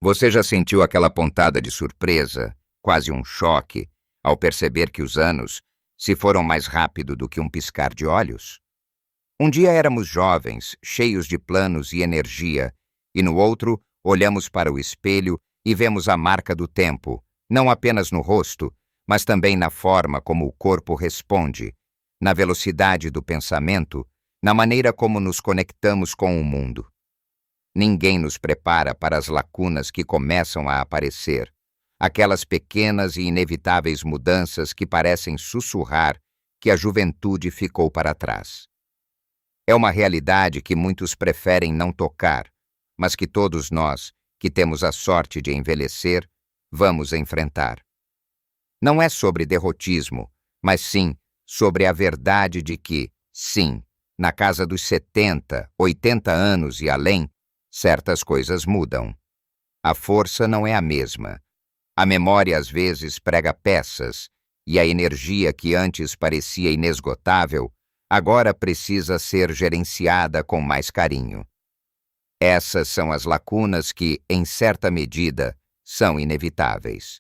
Você já sentiu aquela pontada de surpresa, quase um choque, ao perceber que os anos se foram mais rápido do que um piscar de olhos? Um dia éramos jovens, cheios de planos e energia, e no outro olhamos para o espelho e vemos a marca do tempo, não apenas no rosto, mas também na forma como o corpo responde, na velocidade do pensamento, na maneira como nos conectamos com o mundo. Ninguém nos prepara para as lacunas que começam a aparecer, aquelas pequenas e inevitáveis mudanças que parecem sussurrar que a juventude ficou para trás. É uma realidade que muitos preferem não tocar, mas que todos nós, que temos a sorte de envelhecer, vamos enfrentar. Não é sobre derrotismo, mas sim sobre a verdade de que, sim, na casa dos 70, 80 anos e além, certas coisas mudam. A força não é a mesma. A memória às vezes prega peças, e a energia que antes parecia inesgotável, agora precisa ser gerenciada com mais carinho. Essas são as lacunas que, em certa medida, são inevitáveis.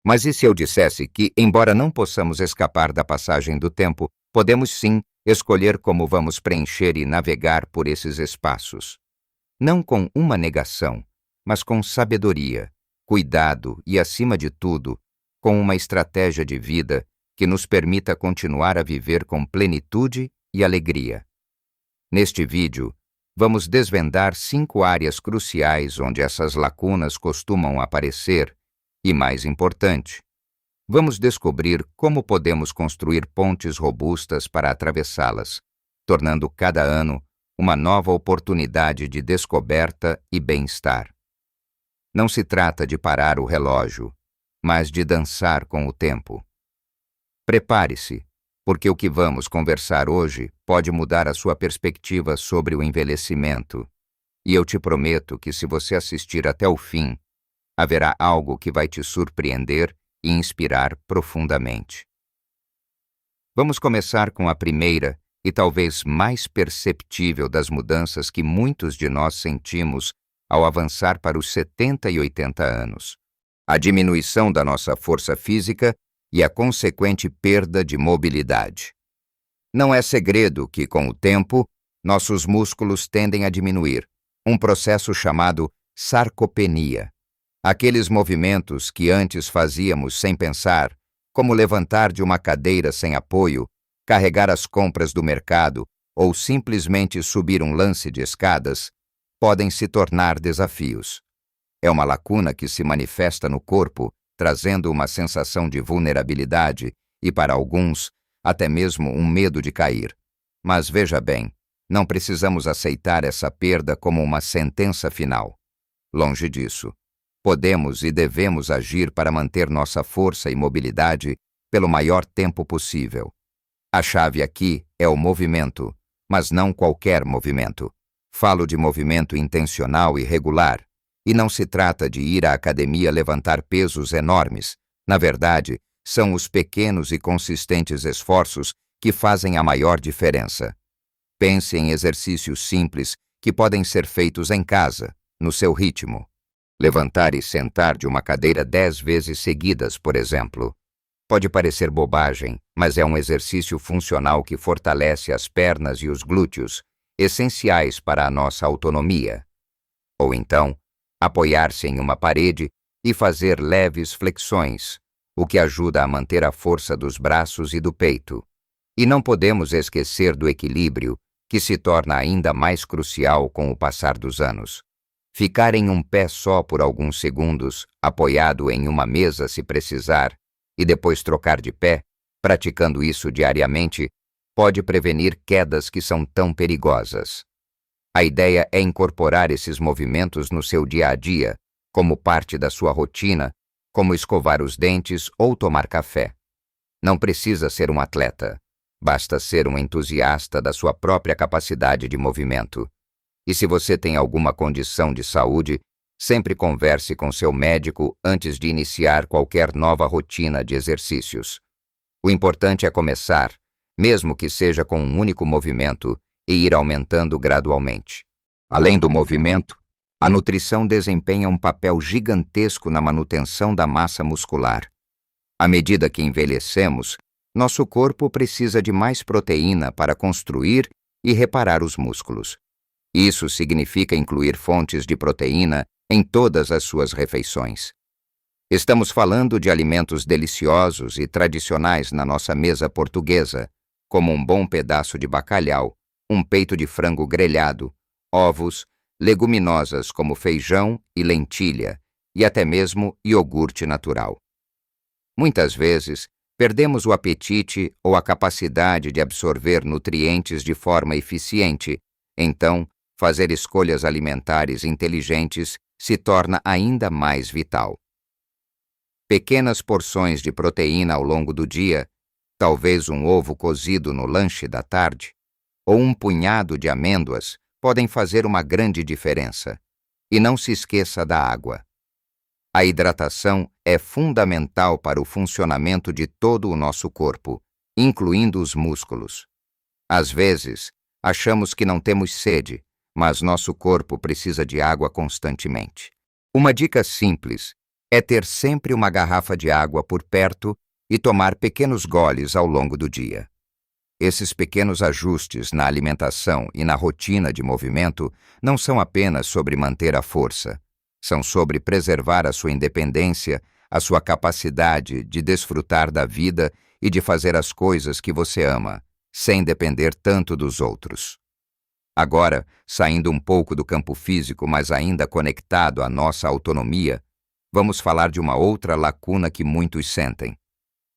Mas e se eu dissesse que, embora não possamos escapar da passagem do tempo, podemos sim escolher como vamos preencher e navegar por esses espaços? Não com uma negação, mas com sabedoria, cuidado e, acima de tudo, com uma estratégia de vida que nos permita continuar a viver com plenitude e alegria. Neste vídeo, vamos desvendar 5 áreas cruciais onde essas lacunas costumam aparecer e, mais importante, vamos descobrir como podemos construir pontes robustas para atravessá-las, tornando cada ano uma nova oportunidade de descoberta e bem-estar. Não se trata de parar o relógio, mas de dançar com o tempo. Prepare-se, porque o que vamos conversar hoje pode mudar a sua perspectiva sobre o envelhecimento. E eu te prometo que, se você assistir até o fim, haverá algo que vai te surpreender e inspirar profundamente. Vamos começar com a primeira e talvez mais perceptível das mudanças que muitos de nós sentimos ao avançar para os 70 e 80 anos: a diminuição da nossa força física e a consequente perda de mobilidade. Não é segredo que, com o tempo, nossos músculos tendem a diminuir, um processo chamado sarcopenia. Aqueles movimentos que antes fazíamos sem pensar, como levantar de uma cadeira sem apoio, carregar as compras do mercado ou simplesmente subir um lance de escadas, podem se tornar desafios. É uma lacuna que se manifesta no corpo, trazendo uma sensação de vulnerabilidade e, para alguns, até mesmo um medo de cair. Mas veja bem, não precisamos aceitar essa perda como uma sentença final. Longe disso. Podemos e devemos agir para manter nossa força e mobilidade pelo maior tempo possível. A chave aqui é o movimento, mas não qualquer movimento. Falo de movimento intencional e regular, e não se trata de ir à academia levantar pesos enormes. Na verdade, são os pequenos e consistentes esforços que fazem a maior diferença. Pense em exercícios simples que podem ser feitos em casa, no seu ritmo. Levantar e sentar de uma cadeira 10 vezes seguidas, por exemplo. Pode parecer bobagem, mas é um exercício funcional que fortalece as pernas e os glúteos, essenciais para a nossa autonomia. Ou então, apoiar-se em uma parede e fazer leves flexões, o que ajuda a manter a força dos braços e do peito. E não podemos esquecer do equilíbrio, que se torna ainda mais crucial com o passar dos anos. Ficar em um pé só por alguns segundos, apoiado em uma mesa se precisar, e depois trocar de pé, praticando isso diariamente, pode prevenir quedas que são tão perigosas. A ideia é incorporar esses movimentos no seu dia a dia, como parte da sua rotina, como escovar os dentes ou tomar café. Não precisa ser um atleta, basta ser um entusiasta da sua própria capacidade de movimento. E se você tem alguma condição de saúde, sempre converse com seu médico antes de iniciar qualquer nova rotina de exercícios. O importante é começar, mesmo que seja com um único movimento, e ir aumentando gradualmente. Além do movimento, A nutrição desempenha um papel gigantesco na manutenção da massa muscular. À medida que envelhecemos, nosso corpo precisa de mais proteína para construir e reparar os músculos. Isso significa incluir fontes de proteína em todas as suas refeições. Estamos falando de alimentos deliciosos e tradicionais na nossa mesa portuguesa, como um bom pedaço de bacalhau, um peito de frango grelhado, ovos, leguminosas como feijão e lentilha, e até mesmo iogurte natural. Muitas vezes, perdemos o apetite ou a capacidade de absorver nutrientes de forma eficiente, então, fazer escolhas alimentares inteligentes se torna ainda mais vital. Pequenas porções de proteína ao longo do dia, talvez um ovo cozido no lanche da tarde, ou um punhado de amêndoas, podem fazer uma grande diferença. E não se esqueça da água. A hidratação é fundamental para o funcionamento de todo o nosso corpo, incluindo os músculos. Às vezes, achamos que não temos sede, mas nosso corpo precisa de água constantemente. Uma dica simples é ter sempre uma garrafa de água por perto e tomar pequenos goles ao longo do dia. Esses pequenos ajustes na alimentação e na rotina de movimento não são apenas sobre manter a força, são sobre preservar a sua independência, a sua capacidade de desfrutar da vida e de fazer as coisas que você ama, sem depender tanto dos outros. Agora, saindo um pouco do campo físico, mas ainda conectado à nossa autonomia, vamos falar de uma outra lacuna que muitos sentem: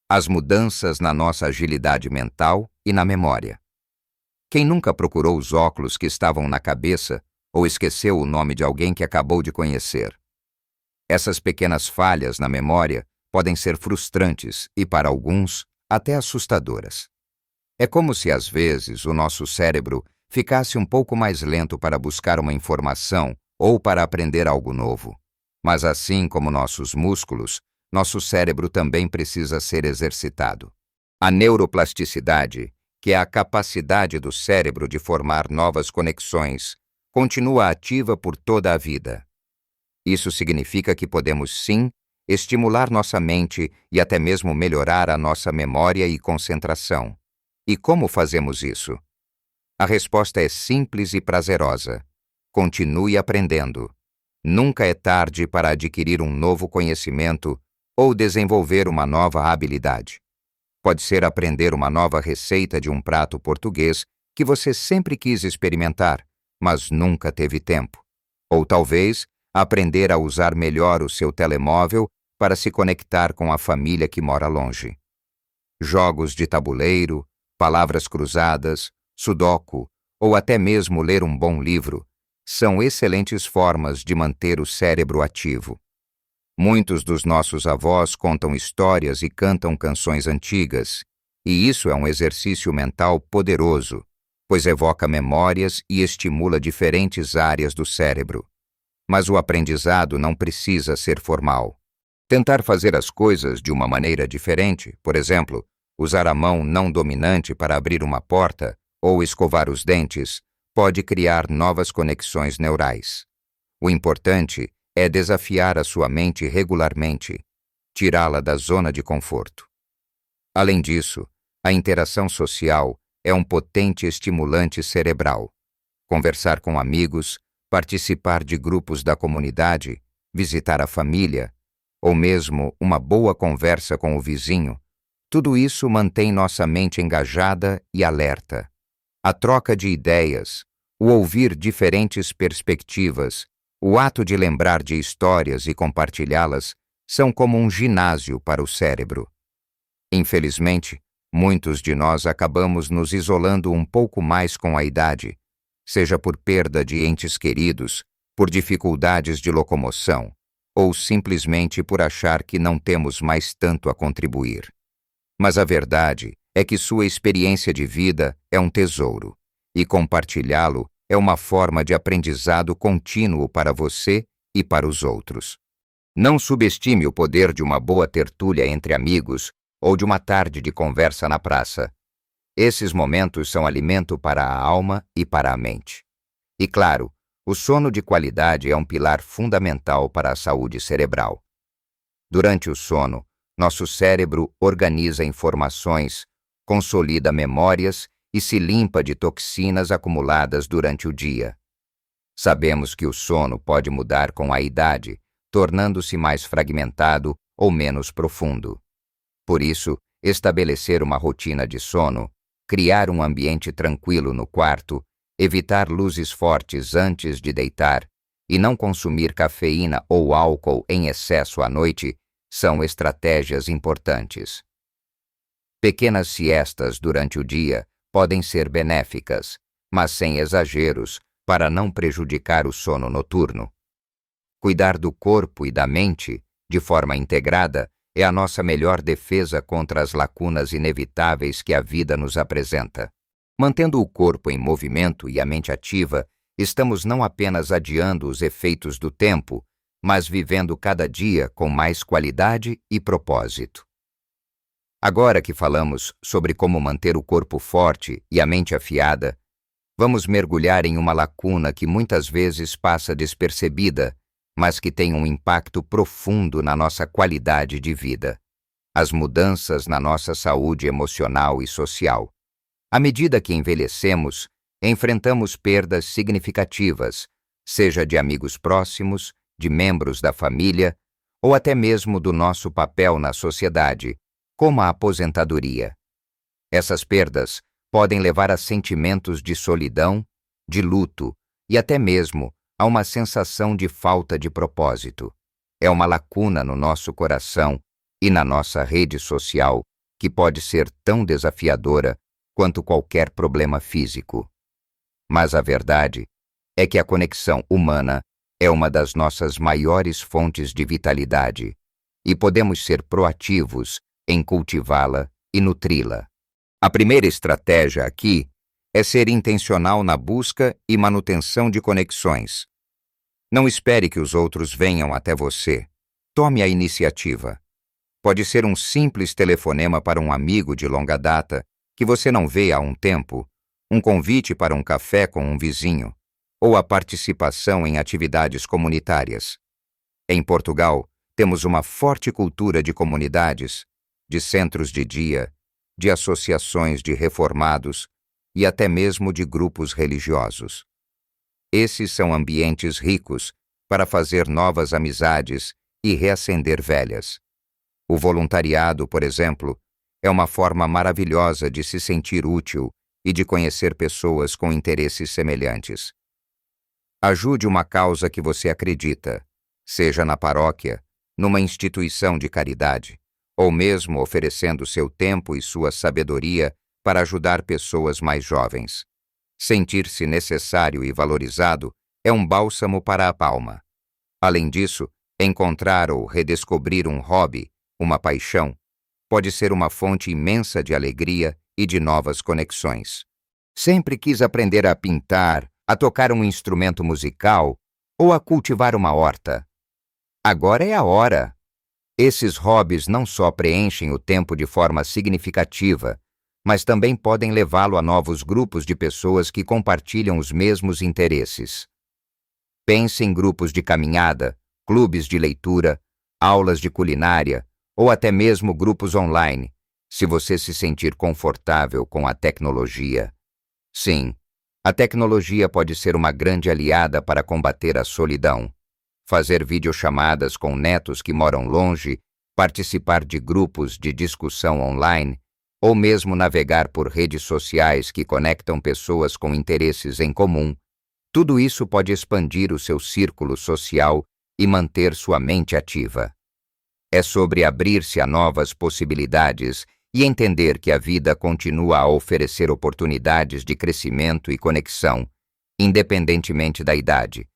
as mudanças na nossa agilidade mental e na memória. Quem nunca procurou os óculos que estavam na cabeça ou esqueceu o nome de alguém que acabou de conhecer? Essas pequenas falhas na memória podem ser frustrantes e, para alguns, até assustadoras. É como se, às vezes, o nosso cérebro ficasse um pouco mais lento para buscar uma informação ou para aprender algo novo. Mas assim como nossos músculos, nosso cérebro também precisa ser exercitado. A neuroplasticidade, que é a capacidade do cérebro de formar novas conexões, continua ativa por toda a vida. Isso significa que podemos, sim, estimular nossa mente e até mesmo melhorar a nossa memória e concentração. E como fazemos isso? A resposta é simples e prazerosa. Continue aprendendo. Nunca é tarde para adquirir um novo conhecimento ou desenvolver uma nova habilidade. Pode ser aprender uma nova receita de um prato português que você sempre quis experimentar, mas nunca teve tempo. Ou talvez aprender a usar melhor o seu telemóvel para se conectar com a família que mora longe. Jogos de tabuleiro, palavras cruzadas, sudoku ou até mesmo ler um bom livro são excelentes formas de manter o cérebro ativo. Muitos dos nossos avós contam histórias e cantam canções antigas, e isso é um exercício mental poderoso, pois evoca memórias e estimula diferentes áreas do cérebro. Mas o aprendizado não precisa ser formal. Tentar fazer as coisas de uma maneira diferente, por exemplo, usar a mão não dominante para abrir uma porta ou escovar os dentes, pode criar novas conexões neurais. O importante é desafiar a sua mente regularmente, tirá-la da zona de conforto. Além disso, a interação social é um potente estimulante cerebral. Conversar com amigos, participar de grupos da comunidade, visitar a família, ou mesmo uma boa conversa com o vizinho, tudo isso mantém nossa mente engajada e alerta. A troca de ideias, o ouvir diferentes perspectivas, o ato de lembrar de histórias e compartilhá-las são como um ginásio para o cérebro. Infelizmente, muitos de nós acabamos nos isolando um pouco mais com a idade, seja por perda de entes queridos, por dificuldades de locomoção, ou simplesmente por achar que não temos mais tanto a contribuir. Mas a verdade é que sua experiência de vida é um tesouro, e compartilhá-lo é uma forma de aprendizado contínuo para você e para os outros. Não subestime o poder de uma boa tertúlia entre amigos ou de uma tarde de conversa na praça. Esses momentos são alimento para a alma e para a mente. E claro, o sono de qualidade é um pilar fundamental para a saúde cerebral. Durante o sono, nosso cérebro organiza informações, consolida memórias e se limpa de toxinas acumuladas durante o dia. Sabemos que o sono pode mudar com a idade, tornando-se mais fragmentado ou menos profundo. Por isso, estabelecer uma rotina de sono, criar um ambiente tranquilo no quarto, evitar luzes fortes antes de deitar e não consumir cafeína ou álcool em excesso à noite são estratégias importantes. Pequenas siestas durante o dia podem ser benéficas, mas sem exageros, para não prejudicar o sono noturno. Cuidar do corpo e da mente, de forma integrada, é a nossa melhor defesa contra as lacunas inevitáveis que a vida nos apresenta. Mantendo o corpo em movimento e a mente ativa, estamos não apenas adiando os efeitos do tempo, mas vivendo cada dia com mais qualidade e propósito. Agora que falamos sobre como manter o corpo forte e a mente afiada, vamos mergulhar em uma lacuna que muitas vezes passa despercebida, mas que tem um impacto profundo na nossa qualidade de vida: as mudanças na nossa saúde emocional e social. À medida que envelhecemos, enfrentamos perdas significativas, seja de amigos próximos, de membros da família, ou até mesmo do nosso papel na sociedade, como a aposentadoria. Essas perdas podem levar a sentimentos de solidão, de luto e até mesmo a uma sensação de falta de propósito. É uma lacuna no nosso coração e na nossa rede social que pode ser tão desafiadora quanto qualquer problema físico. Mas a verdade é que a conexão humana é uma das nossas maiores fontes de vitalidade e podemos ser proativos em cultivá-la e nutri-la. A primeira estratégia aqui é ser intencional na busca e manutenção de conexões. Não espere que os outros venham até você. Tome a iniciativa. Pode ser um simples telefonema para um amigo de longa data que você não vê há um tempo, um convite para um café com um vizinho, ou a participação em atividades comunitárias. Em Portugal, temos uma forte cultura de comunidades, de centros de dia, de associações de reformados e até mesmo de grupos religiosos. Esses são ambientes ricos para fazer novas amizades e reacender velhas. O voluntariado, por exemplo, é uma forma maravilhosa de se sentir útil e de conhecer pessoas com interesses semelhantes. Ajude uma causa que você acredita, seja na paróquia, numa instituição de caridade, ou mesmo oferecendo seu tempo e sua sabedoria para ajudar pessoas mais jovens. Sentir-se necessário e valorizado é um bálsamo para a alma. Além disso, encontrar ou redescobrir um hobby, uma paixão, pode ser uma fonte imensa de alegria e de novas conexões. Sempre quis aprender a pintar, a tocar um instrumento musical ou a cultivar uma horta. Agora é a hora. Esses hobbies não só preenchem o tempo de forma significativa, mas também podem levá-lo a novos grupos de pessoas que compartilham os mesmos interesses. Pense em grupos de caminhada, clubes de leitura, aulas de culinária ou até mesmo grupos online, se você se sentir confortável com a tecnologia. Sim, a tecnologia pode ser uma grande aliada para combater a solidão. Fazer videochamadas com netos que moram longe, participar de grupos de discussão online, ou mesmo navegar por redes sociais que conectam pessoas com interesses em comum, tudo isso pode expandir o seu círculo social e manter sua mente ativa. É sobre abrir-se a novas possibilidades e entender que a vida continua a oferecer oportunidades de crescimento e conexão, independentemente da idade.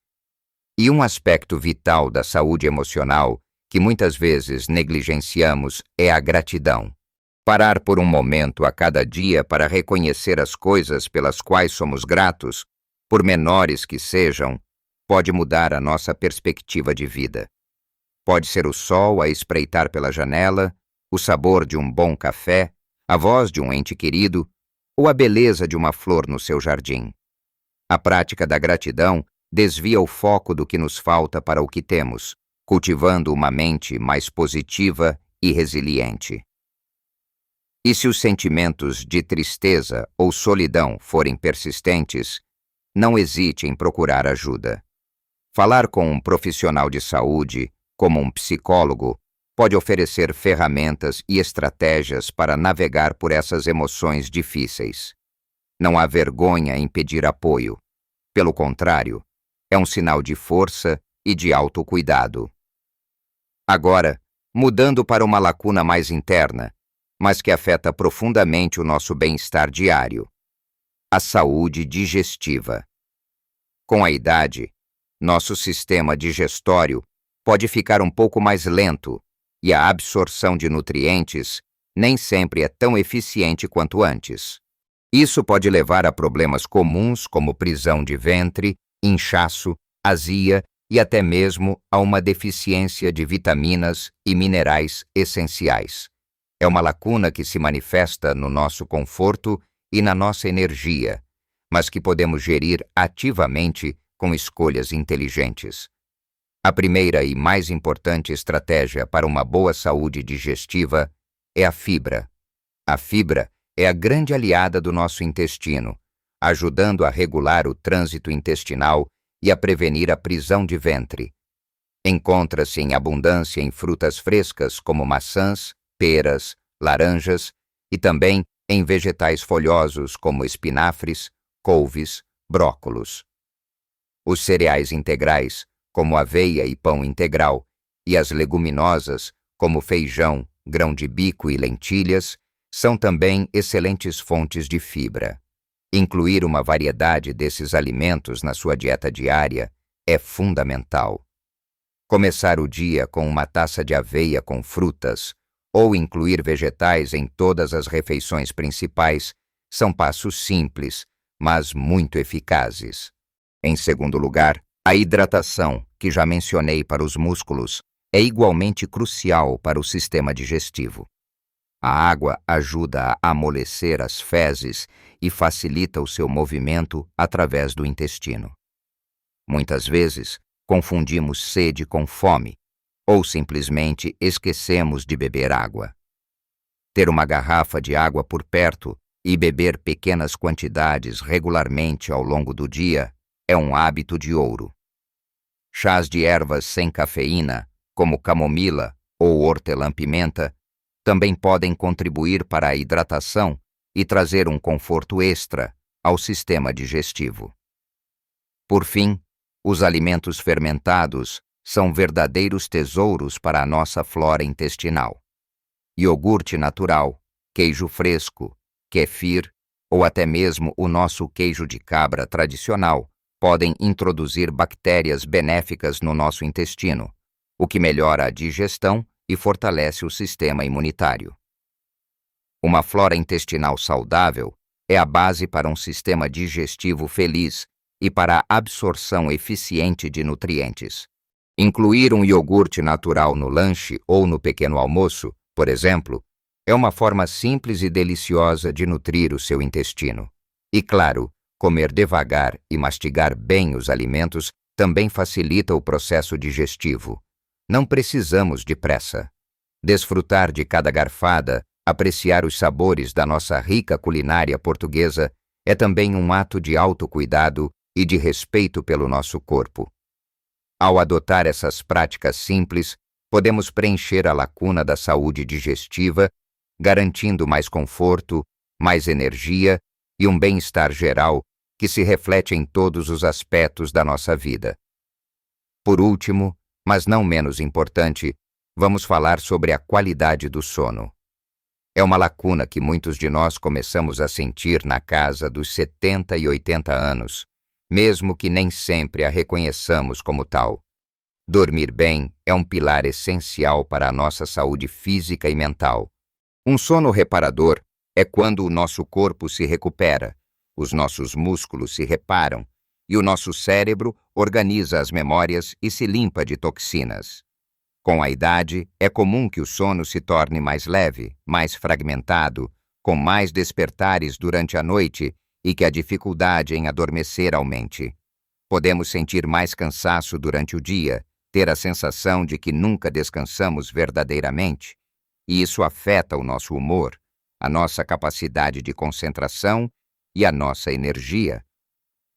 E um aspecto vital da saúde emocional que muitas vezes negligenciamos é a gratidão. Parar por um momento a cada dia para reconhecer as coisas pelas quais somos gratos, por menores que sejam, pode mudar a nossa perspectiva de vida. Pode ser o sol a espreitar pela janela, o sabor de um bom café, a voz de um ente querido ou a beleza de uma flor no seu jardim. A prática da gratidão desvia o foco do que nos falta para o que temos, cultivando uma mente mais positiva e resiliente. E se os sentimentos de tristeza ou solidão forem persistentes, não hesite em procurar ajuda. Falar com um profissional de saúde, como um psicólogo, pode oferecer ferramentas e estratégias para navegar por essas emoções difíceis. Não há vergonha em pedir apoio. Pelo contrário, é um sinal de força e de autocuidado. Agora, mudando para uma lacuna mais interna, mas que afeta profundamente o nosso bem-estar diário: a saúde digestiva. Com a idade, nosso sistema digestório pode ficar um pouco mais lento e a absorção de nutrientes nem sempre é tão eficiente quanto antes. Isso pode levar a problemas comuns como prisão de ventre, inchaço, azia e até mesmo a uma deficiência de vitaminas e minerais essenciais. É uma lacuna que se manifesta no nosso conforto e na nossa energia, mas que podemos gerir ativamente com escolhas inteligentes. A primeira e mais importante estratégia para uma boa saúde digestiva é a fibra. A fibra é a grande aliada do nosso intestino, ajudando a regular o trânsito intestinal e a prevenir a prisão de ventre. Encontra-se em abundância em frutas frescas como maçãs, peras, laranjas e também em vegetais folhosos como espinafres, couves, brócolos. Os cereais integrais, como aveia e pão integral, e as leguminosas, como feijão, grão de bico e lentilhas, são também excelentes fontes de fibra. Incluir uma variedade desses alimentos na sua dieta diária é fundamental. Começar o dia com uma taça de aveia com frutas ou incluir vegetais em todas as refeições principais são passos simples, mas muito eficazes. Em segundo lugar, a hidratação, que já mencionei para os músculos, é igualmente crucial para o sistema digestivo. A água ajuda a amolecer as fezes e facilita o seu movimento através do intestino. Muitas vezes, confundimos sede com fome, ou simplesmente esquecemos de beber água. Ter uma garrafa de água por perto e beber pequenas quantidades regularmente ao longo do dia é um hábito de ouro. Chás de ervas sem cafeína, como camomila ou hortelã-pimenta, também podem contribuir para a hidratação e trazer um conforto extra ao sistema digestivo. Por fim, os alimentos fermentados são verdadeiros tesouros para a nossa flora intestinal. Iogurte natural, queijo fresco, kefir ou até mesmo o nosso queijo de cabra tradicional podem introduzir bactérias benéficas no nosso intestino, o que melhora a digestão e fortalece o sistema imunitário. Uma flora intestinal saudável é a base para um sistema digestivo feliz e para a absorção eficiente de nutrientes. Incluir um iogurte natural no lanche ou no pequeno almoço, por exemplo, é uma forma simples e deliciosa de nutrir o seu intestino. E claro, comer devagar e mastigar bem os alimentos também facilita o processo digestivo. Não precisamos de pressa. Desfrutar de cada garfada, apreciar os sabores da nossa rica culinária portuguesa é também um ato de autocuidado e de respeito pelo nosso corpo. Ao adotar essas práticas simples, podemos preencher a lacuna da saúde digestiva, garantindo mais conforto, mais energia e um bem-estar geral que se reflete em todos os aspectos da nossa vida. Por último, mas não menos importante, vamos falar sobre a qualidade do sono. É uma lacuna que muitos de nós começamos a sentir na casa dos 70 e 80 anos, mesmo que nem sempre a reconheçamos como tal. Dormir bem é um pilar essencial para a nossa saúde física e mental. Um sono reparador é quando o nosso corpo se recupera, os nossos músculos se reparam e o nosso cérebro organiza as memórias e se limpa de toxinas. Com a idade, é comum que o sono se torne mais leve, mais fragmentado, com mais despertares durante a noite e que a dificuldade em adormecer aumente. Podemos sentir mais cansaço durante o dia, ter a sensação de que nunca descansamos verdadeiramente, e isso afeta o nosso humor, a nossa capacidade de concentração e a nossa energia.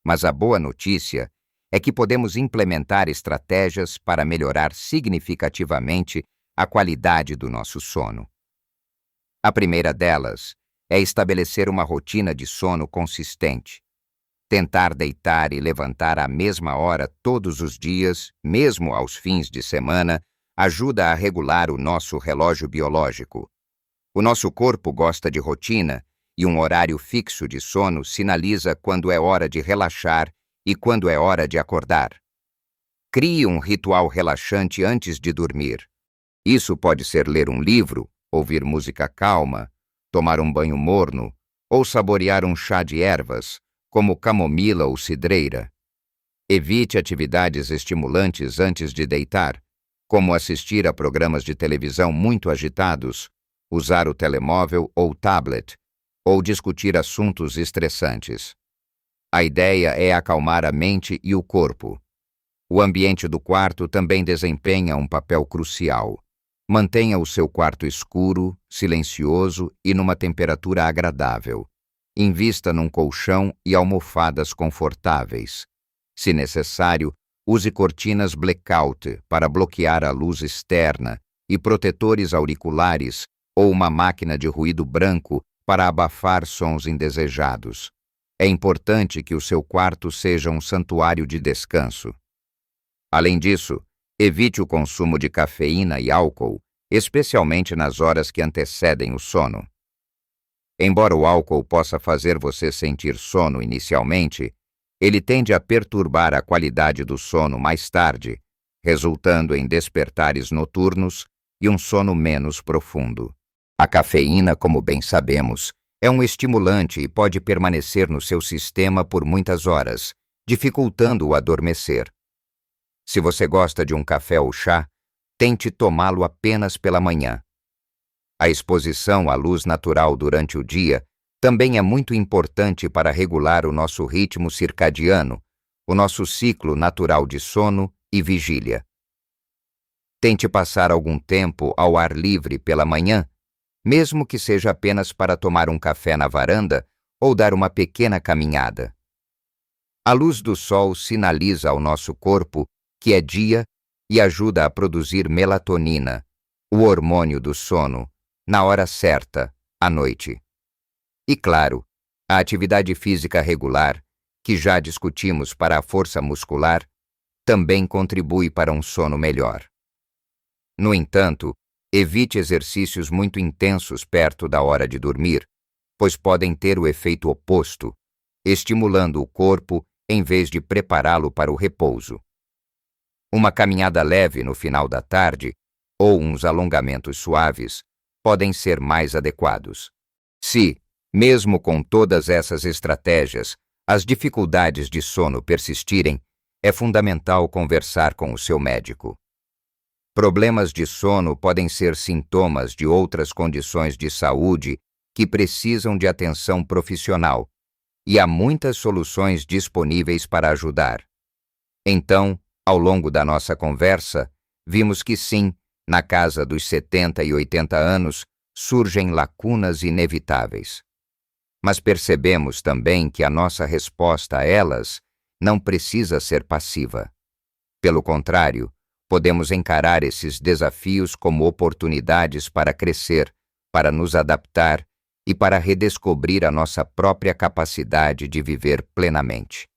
Mas a boa notícia é que podemos implementar estratégias para melhorar significativamente a qualidade do nosso sono. A primeira delas é estabelecer uma rotina de sono consistente. Tentar deitar e levantar à mesma hora todos os dias, mesmo aos fins de semana, ajuda a regular o nosso relógio biológico. O nosso corpo gosta de rotina e um horário fixo de sono sinaliza quando é hora de relaxar e quando é hora de acordar. Crie um ritual relaxante antes de dormir. Isso pode ser ler um livro, ouvir música calma, tomar um banho morno ou saborear um chá de ervas, como camomila ou cidreira. Evite atividades estimulantes antes de deitar, como assistir a programas de televisão muito agitados, usar o telemóvel ou tablet, ou discutir assuntos estressantes. A ideia é acalmar a mente e o corpo. O ambiente do quarto também desempenha um papel crucial. Mantenha o seu quarto escuro, silencioso e numa temperatura agradável. Invista num colchão e almofadas confortáveis. Se necessário, use cortinas blackout para bloquear a luz externa e protetores auriculares ou uma máquina de ruído branco para abafar sons indesejados. É importante que o seu quarto seja um santuário de descanso. Além disso, evite o consumo de cafeína e álcool, especialmente nas horas que antecedem o sono. Embora o álcool possa fazer você sentir sono inicialmente, ele tende a perturbar a qualidade do sono mais tarde, resultando em despertares noturnos e um sono menos profundo. A cafeína, como bem sabemos, é um estimulante e pode permanecer no seu sistema por muitas horas, dificultando o adormecer. Se você gosta de um café ou chá, tente tomá-lo apenas pela manhã. A exposição à luz natural durante o dia também é muito importante para regular o nosso ritmo circadiano, o nosso ciclo natural de sono e vigília. Tente passar algum tempo ao ar livre pela manhã, mesmo que seja apenas para tomar um café na varanda ou dar uma pequena caminhada. A luz do sol sinaliza ao nosso corpo que é dia e ajuda a produzir melatonina, o hormônio do sono, na hora certa, à noite. E claro, a atividade física regular, que já discutimos para a força muscular, também contribui para um sono melhor. No entanto, evite exercícios muito intensos perto da hora de dormir, pois podem ter o efeito oposto, estimulando o corpo em vez de prepará-lo para o repouso. Uma caminhada leve no final da tarde ou uns alongamentos suaves podem ser mais adequados. Se, mesmo com todas essas estratégias, as dificuldades de sono persistirem, é fundamental conversar com o seu médico. Problemas de sono podem ser sintomas de outras condições de saúde que precisam de atenção profissional, e há muitas soluções disponíveis para ajudar. Então, ao longo da nossa conversa, vimos que sim, na casa dos 70 e 80 anos, surgem lacunas inevitáveis. Mas percebemos também que a nossa resposta a elas não precisa ser passiva. Pelo contrário, podemos encarar esses desafios como oportunidades para crescer, para nos adaptar e para redescobrir a nossa própria capacidade de viver plenamente.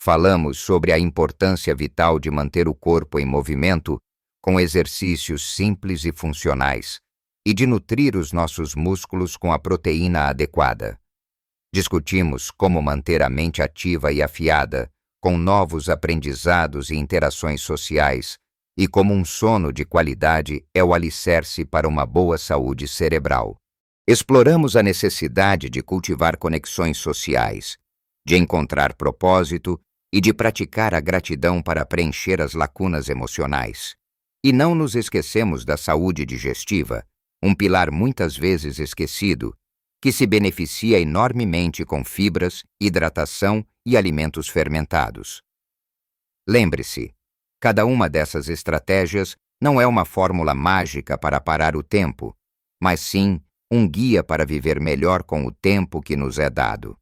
Falamos sobre a importância vital de manter o corpo em movimento com exercícios simples e funcionais e de nutrir os nossos músculos com a proteína adequada. Discutimos como manter a mente ativa e afiada, com novos aprendizados e interações sociais, e como um sono de qualidade é o alicerce para uma boa saúde cerebral. Exploramos a necessidade de cultivar conexões sociais, de encontrar propósito e de praticar a gratidão para preencher as lacunas emocionais. E não nos esquecemos da saúde digestiva, um pilar muitas vezes esquecido, que se beneficia enormemente com fibras, hidratação e alimentos fermentados. Lembre-se, cada uma dessas estratégias não é uma fórmula mágica para parar o tempo, mas sim um guia para viver melhor com o tempo que nos é dado.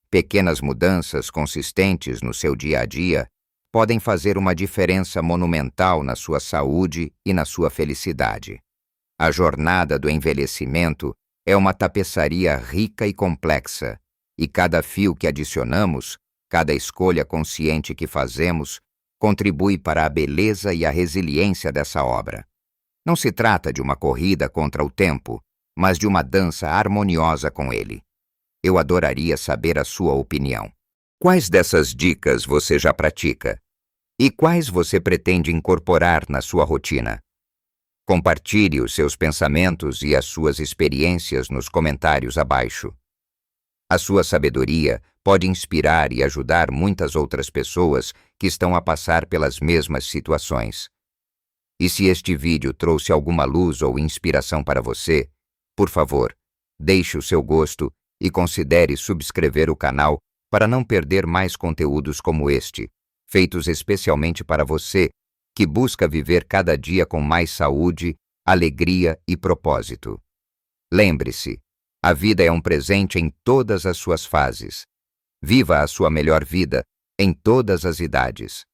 Pequenas mudanças consistentes no seu dia a dia podem fazer uma diferença monumental na sua saúde e na sua felicidade. A jornada do envelhecimento é uma tapeçaria rica e complexa, e cada fio que adicionamos, cada escolha consciente que fazemos, contribui para a beleza e a resiliência dessa obra. Não se trata de uma corrida contra o tempo, mas de uma dança harmoniosa com ele. Eu adoraria saber a sua opinião. Quais dessas dicas você já pratica? E quais você pretende incorporar na sua rotina? Compartilhe os seus pensamentos e as suas experiências nos comentários abaixo. A sua sabedoria pode inspirar e ajudar muitas outras pessoas que estão a passar pelas mesmas situações. E se este vídeo trouxe alguma luz ou inspiração para você, por favor, deixe o seu gosto e considere subscrever o canal para não perder mais conteúdos como este, feitos especialmente para você que busca viver cada dia com mais saúde, alegria e propósito. Lembre-se, a vida é um presente em todas as suas fases. Viva a sua melhor vida em todas as idades.